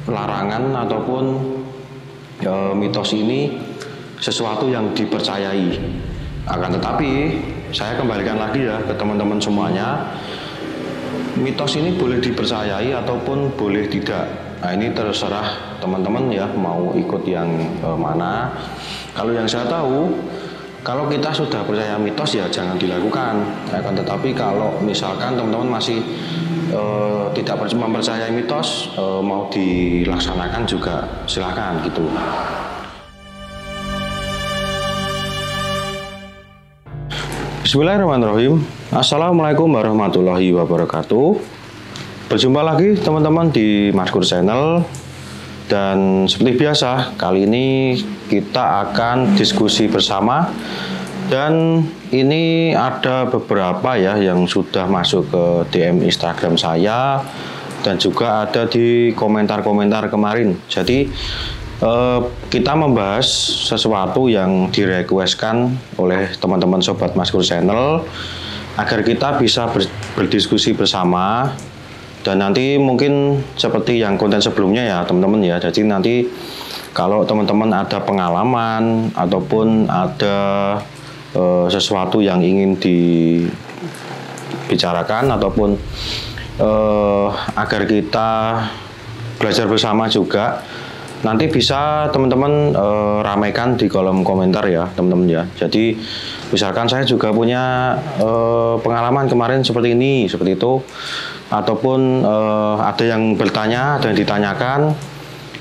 larangan ataupun mitos ini sesuatu yang dipercayai. Akan tetapi saya kembalikan lagi ya ke teman-teman semuanya, mitos ini boleh dipercayai ataupun boleh tidak. Nah, ini terserah teman-teman ya mau ikut yang mana. Kalau yang saya tahu, kalau kita sudah percaya mitos ya jangan dilakukan. Akan tetapi kalau misalkan teman-teman masih tidak mempercayai mitos, mau dilaksanakan juga silahkan gitu. Bismillahirrahmanirrahim. Assalamualaikum warahmatullahi wabarakatuh. Berjumpa lagi teman-teman di Maskur Channel. Dan seperti biasa, kali ini kita akan diskusi bersama. Dan ini ada beberapa ya yang sudah masuk ke DM Instagram saya. Dan juga ada di komentar-komentar kemarin. Jadi kita membahas sesuatu yang direquestkan oleh teman-teman Sobat Maskur Channel agar kita bisa berdiskusi bersama. Dan nanti mungkin seperti yang konten sebelumnya ya teman-teman ya. Jadi nanti kalau teman-teman ada pengalaman ataupun ada sesuatu yang ingin dibicarakan ataupun agar kita belajar bersama juga, nanti bisa teman-teman ramaikan di kolom komentar ya teman-teman ya. Jadi misalkan saya juga punya pengalaman kemarin seperti ini, seperti itu, ataupun ada yang bertanya, ada yang ditanyakan,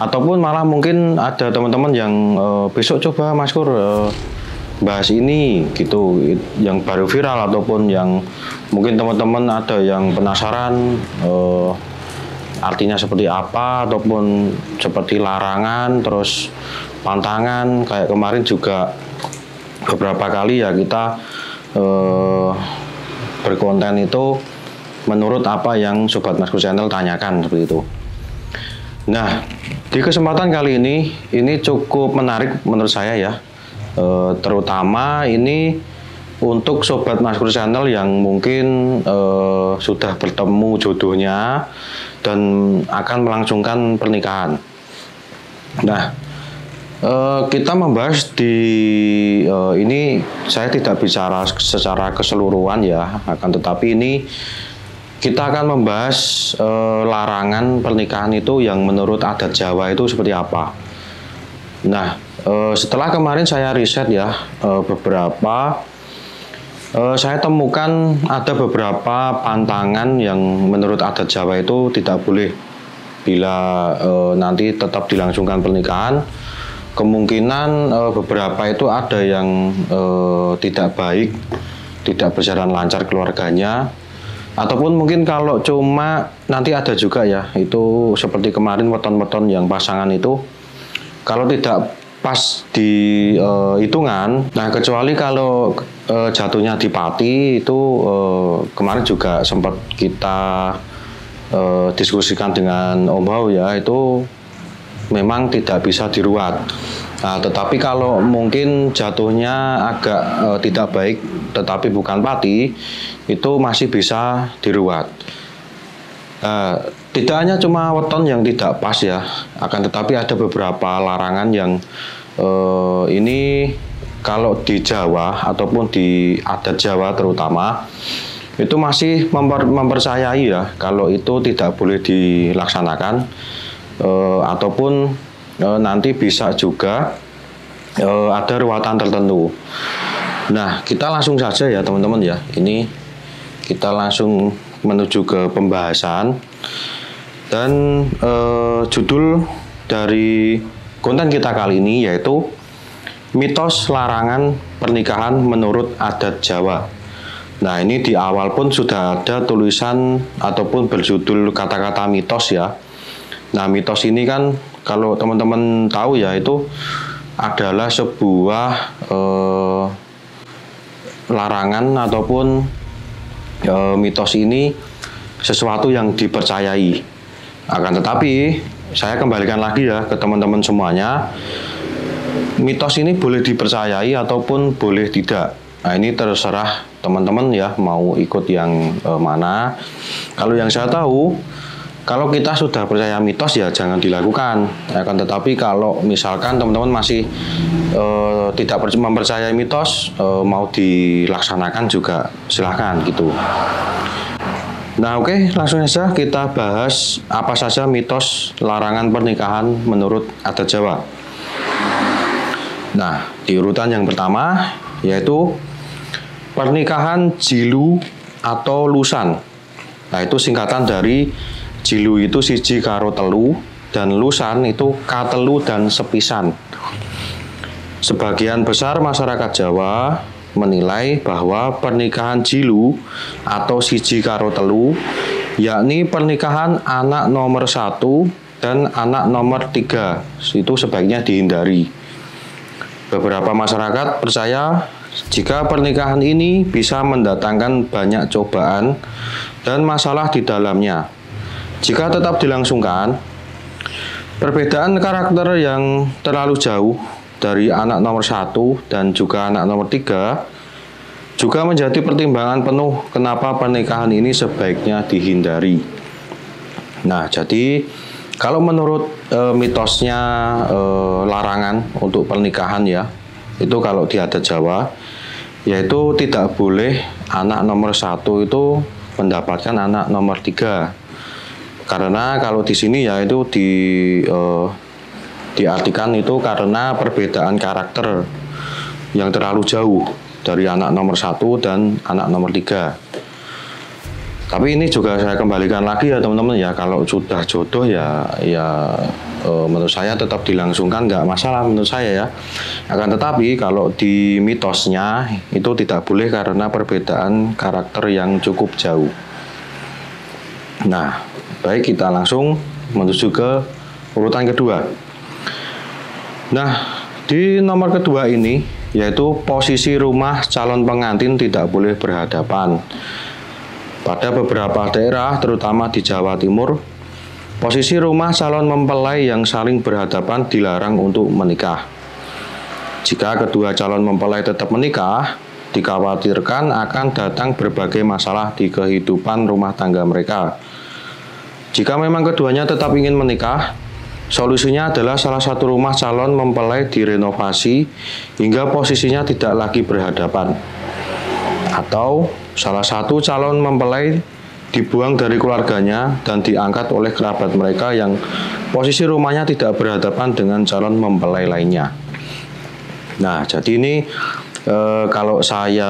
ataupun malah mungkin ada teman-teman yang besok coba Maskur bahas ini gitu, yang baru viral, ataupun yang mungkin teman-teman ada yang penasaran artinya seperti apa, ataupun seperti larangan, terus pantangan. Kayak kemarin juga beberapa kali ya kita berkonten itu menurut apa yang Sobat Maskur Channel tanyakan seperti itu. Nah, di kesempatan kali ini cukup menarik menurut saya ya, terutama ini untuk Sobat Maskur Channel yang mungkin sudah bertemu jodohnya dan akan melangsungkan pernikahan. Nah, kita membahas di ini, saya tidak bicara secara keseluruhan ya, akan tetapi ini kita akan membahas larangan pernikahan itu yang menurut adat Jawa itu seperti apa. Nah, setelah kemarin saya riset ya beberapa, saya temukan ada beberapa pantangan yang menurut adat Jawa itu tidak boleh bila nanti tetap dilangsungkan pernikahan. Kemungkinan beberapa itu ada yang tidak baik, tidak berjalan lancar keluarganya, ataupun mungkin kalau cuma nanti ada juga ya, itu seperti kemarin weton-weton yang pasangan itu kalau tidak pas di hitungan. Nah, kecuali kalau jatuhnya di pati itu kemarin juga sempat kita diskusikan dengan Om Hao ya, itu memang tidak bisa diruat. Nah, tetapi kalau mungkin jatuhnya agak tidak baik tetapi bukan pati, itu masih bisa diruat. Tidak hanya cuma weton yang tidak pas ya, akan tetapi ada beberapa larangan yang ini kalau di Jawa ataupun di adat Jawa terutama itu masih mempercayai ya kalau itu tidak boleh dilaksanakan, ataupun nanti bisa juga ada ruatan tertentu. Nah, kita langsung saja ya teman-teman ya, ini kita langsung menuju ke pembahasan. Dan judul dari konten kita kali ini yaitu mitos larangan pernikahan menurut adat Jawa. Nah, ini di awal pun sudah ada tulisan ataupun berjudul kata-kata mitos ya. Nah, mitos ini kan kalau teman-teman tahu ya, itu adalah sebuah larangan ataupun mitos ini sesuatu yang dipercayai. Akan tetapi saya kembalikan lagi ya ke teman-teman semuanya, mitos ini boleh dipercayai ataupun boleh tidak. Nah, ini terserah teman-teman ya mau ikut yang mana. Kalau yang saya tahu, Kalau kita sudah percaya mitos ya jangan dilakukan. Akan tetapi kalau misalkan teman-teman masih tidak mempercayai mitos, mau dilaksanakan juga silahkan gitu. Nah oke, langsung saja kita bahas apa saja mitos larangan pernikahan menurut adat Jawa. Nah, di urutan yang pertama yaitu pernikahan jilu atau lusan. Nah, itu singkatan dari jilu itu siji karo telu dan lusan itu katelu dan sepisan. Sebagian besar masyarakat Jawa menilai bahwa pernikahan jilu atau siji karo telu yakni pernikahan anak nomor 1 dan anak nomor 3 itu sebaiknya dihindari. Beberapa masyarakat percaya jika pernikahan ini bisa mendatangkan banyak cobaan dan masalah di dalamnya. Jika tetap dilangsungkan, perbedaan karakter yang terlalu jauh dari anak nomor 1 dan juga anak nomor 3 juga menjadi pertimbangan penuh kenapa pernikahan ini sebaiknya dihindari. Nah, jadi kalau menurut mitosnya larangan untuk pernikahan ya, itu kalau di adat Jawa, yaitu tidak boleh anak nomor 1 itu mendapatkan anak nomor 3. Karena kalau di sini ya itu diartikan itu karena perbedaan karakter yang terlalu jauh dari anak nomor 1 dan anak nomor 3. Tapi ini juga saya kembalikan lagi ya teman-teman ya, kalau sudah jodoh ya menurut saya tetap dilangsungkan, nggak masalah menurut saya ya. Akan tetapi kalau di mitosnya itu tidak boleh karena perbedaan karakter yang cukup jauh. Nah, baik kita langsung menuju ke urutan kedua. Nah, di nomor kedua ini yaitu posisi rumah calon pengantin tidak boleh berhadapan. Pada beberapa daerah, terutama di Jawa Timur, posisi rumah calon mempelai yang saling berhadapan dilarang untuk menikah. Jika kedua calon mempelai tetap menikah, dikhawatirkan akan datang berbagai masalah di kehidupan rumah tangga mereka. Jika memang keduanya tetap ingin menikah, solusinya adalah salah satu rumah calon mempelai direnovasi hingga posisinya tidak lagi berhadapan. Atau salah satu calon mempelai dibuang dari keluarganya dan diangkat oleh kerabat mereka yang posisi rumahnya tidak berhadapan dengan calon mempelai lainnya. Nah, jadi ini kalau saya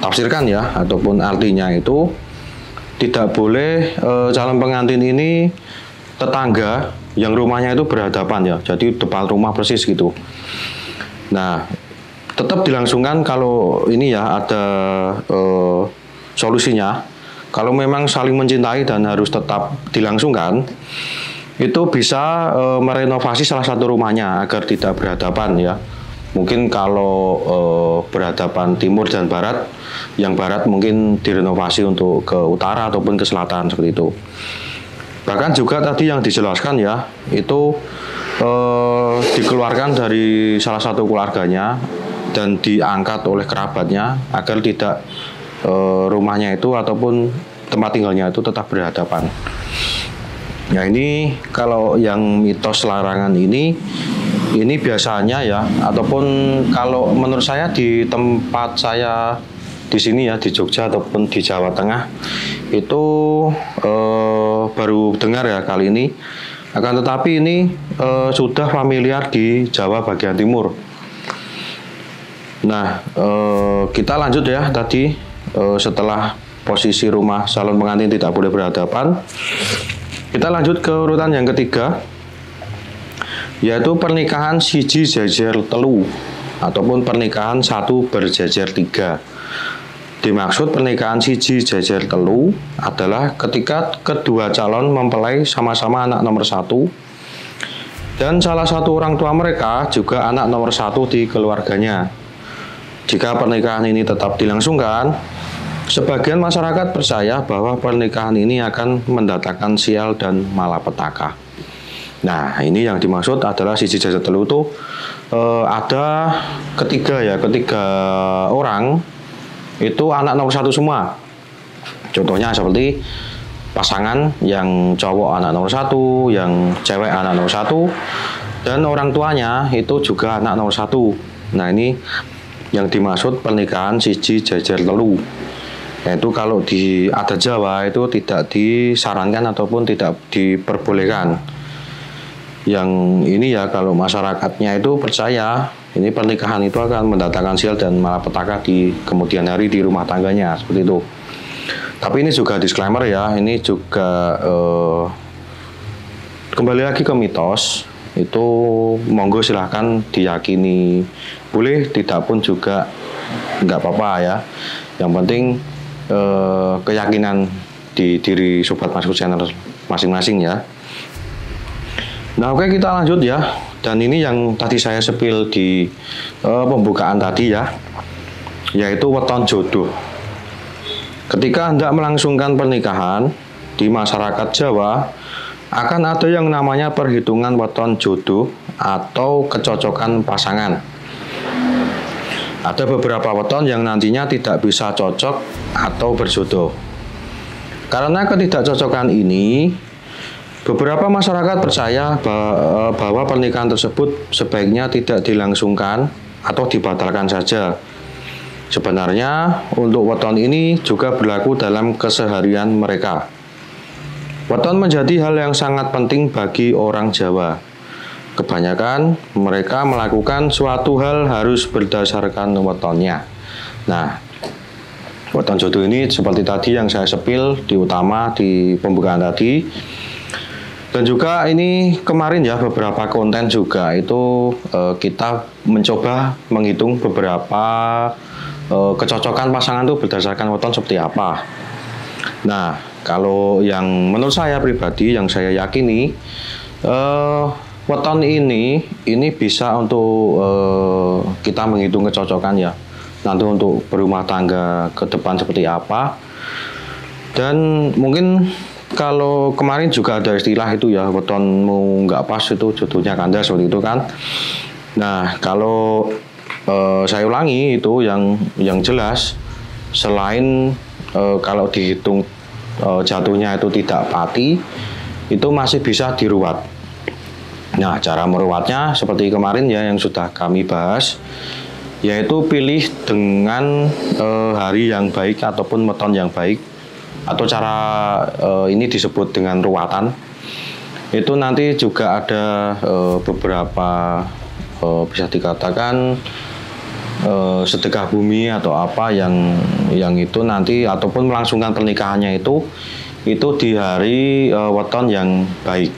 tafsirkan ya, ataupun artinya itu tidak boleh calon pengantin ini tetangga yang rumahnya itu berhadapan ya, jadi depan rumah persis gitu. Nah, tetap dilangsungkan kalau ini ya ada solusinya. Kalau memang saling mencintai dan harus tetap dilangsungkan, itu bisa merenovasi salah satu rumahnya agar tidak berhadapan ya. Mungkin kalau berhadapan timur dan barat, yang barat mungkin direnovasi untuk ke utara ataupun ke selatan seperti itu. Bahkan juga tadi yang dijelaskan ya, itu dikeluarkan dari salah satu keluarganya dan diangkat oleh kerabatnya agar tidak rumahnya itu ataupun tempat tinggalnya itu tetap berhadapan. Ya ini kalau yang mitos larangan ini biasanya ya, ataupun kalau menurut saya di tempat saya di sini ya, di Jogja ataupun di Jawa Tengah itu baru dengar ya kali ini. Akan tetapi ini sudah familiar di Jawa bagian timur. Nah, kita lanjut ya tadi setelah posisi rumah calon pengantin tidak boleh berhadapan. Kita lanjut ke urutan yang ketiga, yaitu pernikahan siji jejer telu ataupun pernikahan satu berjejer tiga. Dimaksud pernikahan siji jejer telu adalah ketika kedua calon mempelai sama-sama anak nomor 1 dan salah satu orang tua mereka juga anak nomor 1 di keluarganya. Jika pernikahan ini tetap dilangsungkan, sebagian masyarakat percaya bahwa pernikahan ini akan mendatangkan sial dan malapetaka. Nah, ini yang dimaksud adalah siji jejer telu itu ada ketiga orang itu anak nomor 1 semua. Contohnya seperti pasangan, yang cowok anak nomor 1, yang cewek anak nomor 1, dan orang tuanya itu juga anak nomor 1. Nah, ini yang dimaksud pernikahan siji jejer telu. Yaitu kalau di adat Jawa itu tidak disarankan ataupun tidak diperbolehkan. Yang ini ya, kalau masyarakatnya itu percaya ini pernikahan itu akan mendatangkan sial dan malapetaka di kemudian hari di rumah tangganya, seperti itu. Tapi ini juga disclaimer ya, ini juga kembali lagi ke mitos. Itu monggo silahkan diyakini, boleh, tidak pun juga nggak apa-apa ya. Yang penting keyakinan di diri Sobat Masku Channel masing-masing ya. Nah, oke, kita lanjut ya. Dan ini yang tadi saya sepil di pembukaan tadi ya, yaitu weton jodoh. Ketika hendak melangsungkan pernikahan di masyarakat Jawa, akan ada yang namanya perhitungan weton jodoh atau kecocokan pasangan. Ada beberapa weton yang nantinya tidak bisa cocok atau berjodoh. Karena ketidakcocokan ini, beberapa masyarakat percaya bahwa pernikahan tersebut sebaiknya tidak dilangsungkan atau dibatalkan saja. Sebenarnya untuk weton ini juga berlaku dalam keseharian mereka. Weton menjadi hal yang sangat penting bagi orang Jawa. Kebanyakan mereka melakukan suatu hal harus berdasarkan wetonnya. Nah, weton jodoh ini seperti tadi yang saya sepil di utama di pembukaan tadi. Dan juga ini kemarin ya, beberapa konten juga itu kita mencoba menghitung beberapa kecocokan pasangan itu berdasarkan weton seperti apa. Nah, kalau yang menurut saya pribadi, yang saya yakini, weton ini bisa untuk kita menghitung kecocokan ya. Nanti untuk berumah tangga ke depan seperti apa. Dan mungkin kalau kemarin juga ada istilah itu ya, wetonmu nggak pas itu jodohnya kandas, seperti itu kan. Nah, kalau saya ulangi itu yang jelas, selain kalau dihitung jatuhnya itu tidak pati, itu masih bisa diruat. Nah, cara meruatnya seperti kemarin ya yang sudah kami bahas, yaitu pilih dengan hari yang baik ataupun weton yang baik, atau cara ini disebut dengan ruatan. Itu nanti juga ada beberapa bisa dikatakan sedekah bumi atau apa yang itu nanti ataupun melangsungkan pernikahannya itu di hari weton yang baik.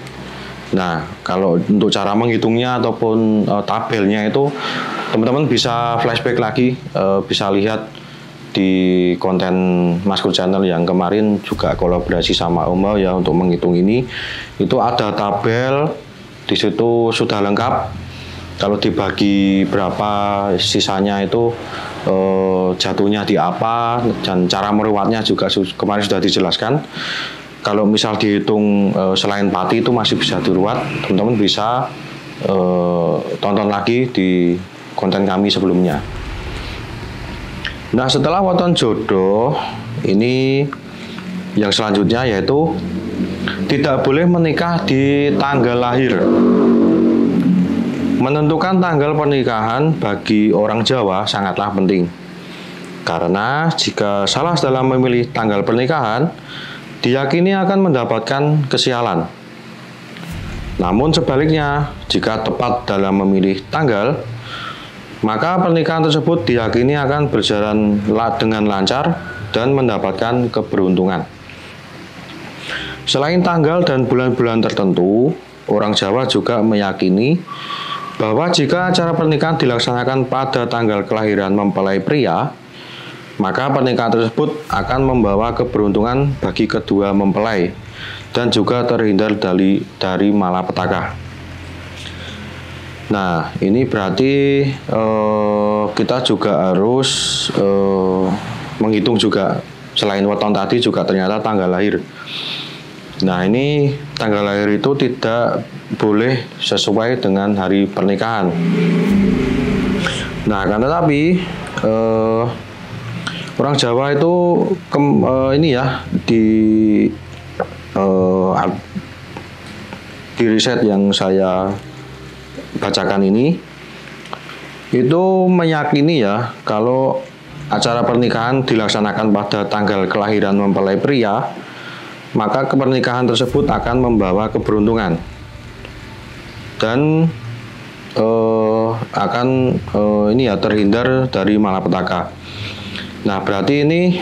Nah, kalau untuk cara menghitungnya ataupun tabelnya itu teman-teman bisa flashback lagi, bisa lihat di konten Masku Channel yang kemarin juga kolaborasi sama Oma ya untuk menghitung ini. Itu ada tabel, di situ sudah lengkap. Kalau dibagi berapa sisanya itu jatuhnya di apa, dan cara meruatnya juga kemarin sudah dijelaskan. Kalau misal dihitung selain pati itu masih bisa diruat, teman-teman bisa tonton lagi di konten kami sebelumnya. Nah, setelah weton jodoh ini yang selanjutnya yaitu tidak boleh menikah di tanggal lahir. Menentukan tanggal pernikahan bagi orang Jawa sangatlah penting. Karena jika salah dalam memilih tanggal pernikahan, diyakini akan mendapatkan kesialan. Namun sebaliknya, jika tepat dalam memilih tanggal, maka pernikahan tersebut diyakini akan berjalan dengan lancar dan mendapatkan keberuntungan. Selain tanggal dan bulan-bulan tertentu, orang Jawa juga meyakini bahwa jika acara pernikahan dilaksanakan pada tanggal kelahiran mempelai pria, maka pernikahan tersebut akan membawa keberuntungan bagi kedua mempelai dan juga terhindar dari malapetaka. Nah, ini berarti kita juga harus menghitung juga selain weton tadi juga ternyata tanggal lahir. Nah, ini tanggal lahir itu tidak boleh sesuai dengan hari pernikahan. Nah, kan tetapi orang Jawa itu ini ya di riset yang saya bacakan ini itu meyakini ya kalau acara pernikahan dilaksanakan pada tanggal kelahiran mempelai pria, maka pernikahan tersebut akan membawa keberuntungan dan akan ini ya terhindar dari malapetaka. Nah, berarti ini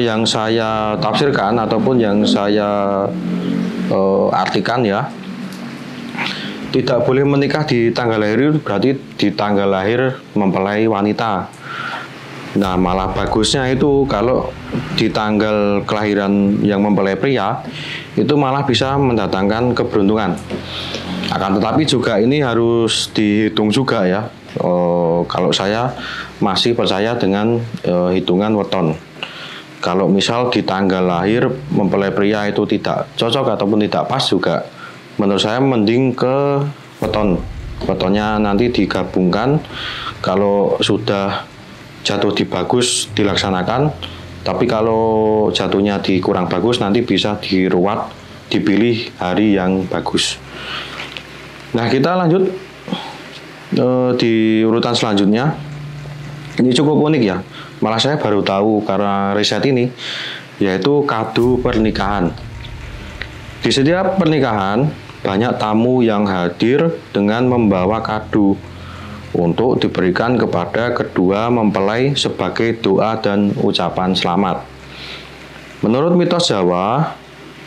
yang saya tafsirkan ataupun yang saya artikan ya, tidak boleh menikah di tanggal lahir berarti di tanggal lahir mempelai wanita. Nah, malah bagusnya itu kalau di tanggal kelahiran yang mempelai pria itu malah bisa mendatangkan keberuntungan. Akan tetapi juga ini harus dihitung juga ya. Kalau saya masih percaya dengan hitungan weton. Kalau misal di tanggal lahir mempelai pria itu tidak cocok ataupun tidak pas juga, menurut saya mending ke weton. Wetonnya nanti digabungkan. Kalau sudah jatuh di bagus dilaksanakan, tapi kalau jatuhnya di kurang bagus nanti bisa diruat, dipilih hari yang bagus. Nah, kita lanjut di urutan selanjutnya. Ini cukup unik ya, malah saya baru tahu karena riset ini, yaitu kado pernikahan. Di setiap pernikahan banyak tamu yang hadir dengan membawa kado untuk diberikan kepada kedua mempelai sebagai doa dan ucapan selamat. Menurut mitos Jawa,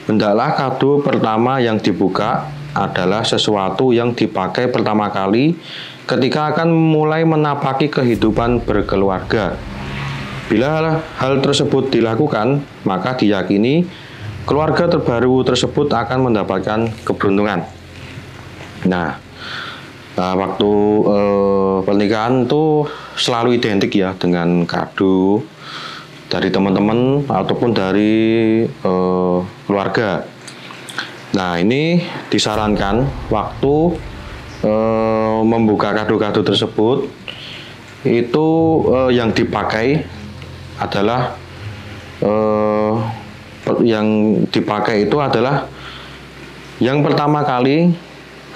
hendaklah kado pertama yang dibuka adalah sesuatu yang dipakai pertama kali ketika akan mulai menapaki kehidupan berkeluarga. Bila hal tersebut dilakukan, maka diyakini keluarga terbaru tersebut akan mendapatkan keberuntungan. Nah, waktu pernikahan itu selalu identik ya dengan kado dari teman-teman ataupun dari keluarga. Nah, ini disarankan waktu membuka kado-kado tersebut itu yang dipakai adalah yang pertama kali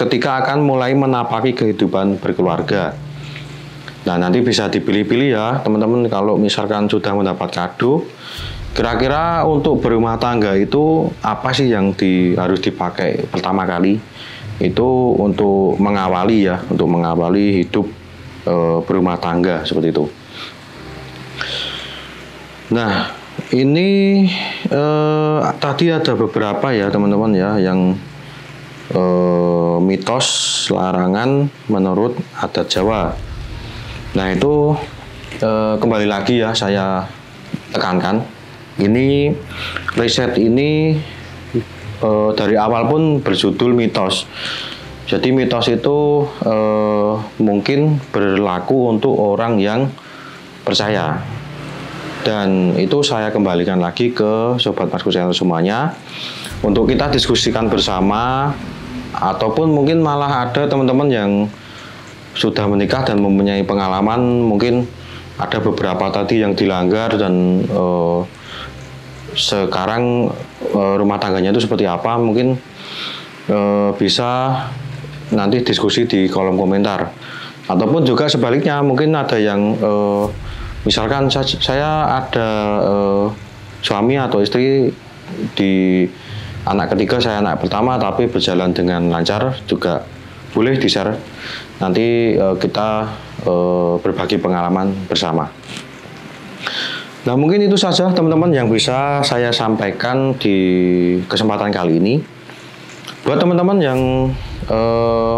ketika akan mulai menapaki kehidupan berkeluarga. Nah, nanti bisa dipilih-pilih ya teman-teman, kalau misalkan sudah mendapat kado, kira-kira untuk berumah tangga itu apa sih yang harus dipakai pertama kali? Itu untuk mengawali ya, untuk mengawali hidup berumah tangga seperti itu. Nah, ini tadi ada beberapa ya teman-teman ya yang mitos larangan menurut adat Jawa. Nah, itu kembali lagi ya saya tekankan, ini riset ini dari awal pun berjudul mitos. Jadi mitos itu mungkin berlaku untuk orang yang percaya. Dan itu saya kembalikan lagi ke Sobat Masku Channel semuanya untuk kita diskusikan bersama, ataupun mungkin malah ada teman-teman yang sudah menikah dan mempunyai pengalaman, mungkin ada beberapa tadi yang dilanggar dan sekarang rumah tangganya itu seperti apa, mungkin bisa nanti diskusi di kolom komentar. Ataupun juga sebaliknya, mungkin ada yang misalkan saya ada suami atau istri di anak ketiga, saya anak pertama tapi berjalan dengan lancar, juga boleh di-share. Nanti kita berbagi pengalaman bersama. Nah, mungkin itu saja teman-teman yang bisa saya sampaikan di kesempatan kali ini. Buat teman-teman yang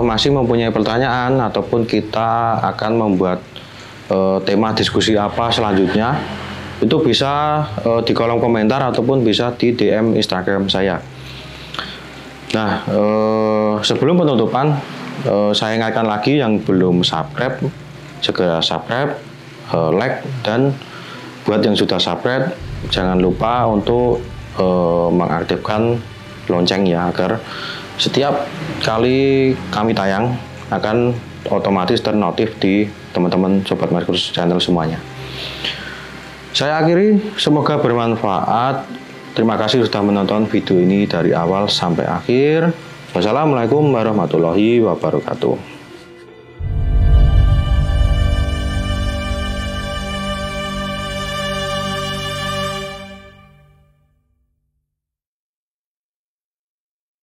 masih mempunyai pertanyaan ataupun kita akan membuat tema diskusi apa selanjutnya, itu bisa di kolom komentar ataupun bisa di DM Instagram saya. Nah, sebelum penutupan, saya ingatkan lagi yang belum subscribe, segera subscribe, like, dan buat yang sudah subscribe, jangan lupa untuk mengaktifkan lonceng ya, agar setiap kali kami tayang akan otomatis ternotif di teman-teman Sobat Masku Channel semuanya. Saya akhiri, semoga bermanfaat. Terima kasih sudah menonton video ini dari awal sampai akhir. Wassalamualaikum warahmatullahi wabarakatuh.